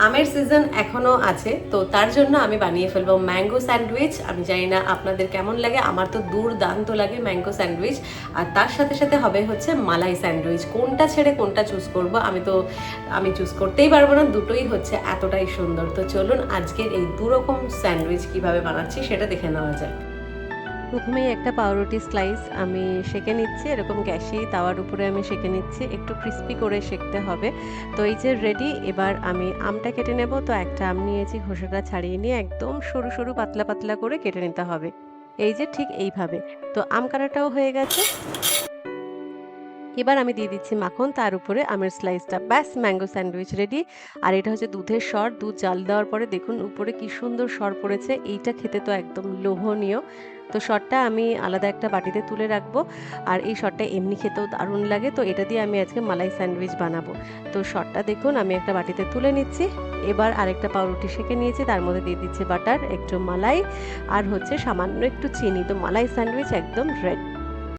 আমের সিজন এখনো আছে, তো তার জন্য আমি বানিয়ে ফেলবো ম্যাঙ্গো স্যান্ডউইচ। আমি জানি না আপনাদের কেমন লাগে, আমার তো দুর্দান্ত লাগে ম্যাঙ্গো স্যান্ডউইচ। আর তার সাথে সাথে হবে হচ্ছে মালাই স্যান্ডউইচ। কোনটা ছেড়ে কোনটা চুজ করব আমি চুজ করতেই পারবো না, দুটোই হচ্ছে এতটাই সুন্দর। তো চলুন আজকের এই দুরকম স্যান্ডউইচ কিভাবে বানাচ্ছি সেটা দেখে নেওয়া যায়। প্রথমেই একটা পাউরুটি স্লাইস আমি সেঁকে নিচ্ছি, এরকম গ্যাসেই তাওয়ার উপরে আমি সেঁকে নিচ্ছি, একটু ক্রিস্পি করে সেঁকতে হবে। তো এই যে রেডি, এবার আমি আমটা কেটে নেব। তো একটা আম নিয়েছি, খোসাটা ছাড়িয়ে নিয়ে একদম সরু সরু পাতলা পাতলা করে কেটে নিতে হবে, এই যে ঠিক এইভাবে। তো আম কাটাটাও হয়ে গেছে। এবার আমি দিয়ে দিচ্ছি মাখন, তার উপরে আমের স্লাইসটা, ব্যাস ম্যাঙ্গো স্যান্ডউইচ রেডি। আর এটা হচ্ছে দুধের সর, দুধ জাল দেওয়ার পরে দেখুন উপরে কি সুন্দর সর পড়েছে, এইটা খেতে তো একদম লোভনীয়। তো সরটা আমি আলাদা একটা বাটিতে তুলে রাখবো। আর এই সরটা এমনি খেতেও দারুণ লাগে, তো এটা দিয়ে আমি আজকে মালাই স্যান্ডউইচ বানাবো। তো সরটা দেখুন আমি একটা বাটিতে তুলে নিচ্ছি। এবার আরেকটা পাউরুটি সেঁকে নিয়েছি, তার মধ্যে দিয়ে দিচ্ছি বাটার, একটু মালাই আর হচ্ছে সামান্য একটু চিনি। তো মালাই স্যান্ডউইচ একদম রেডি।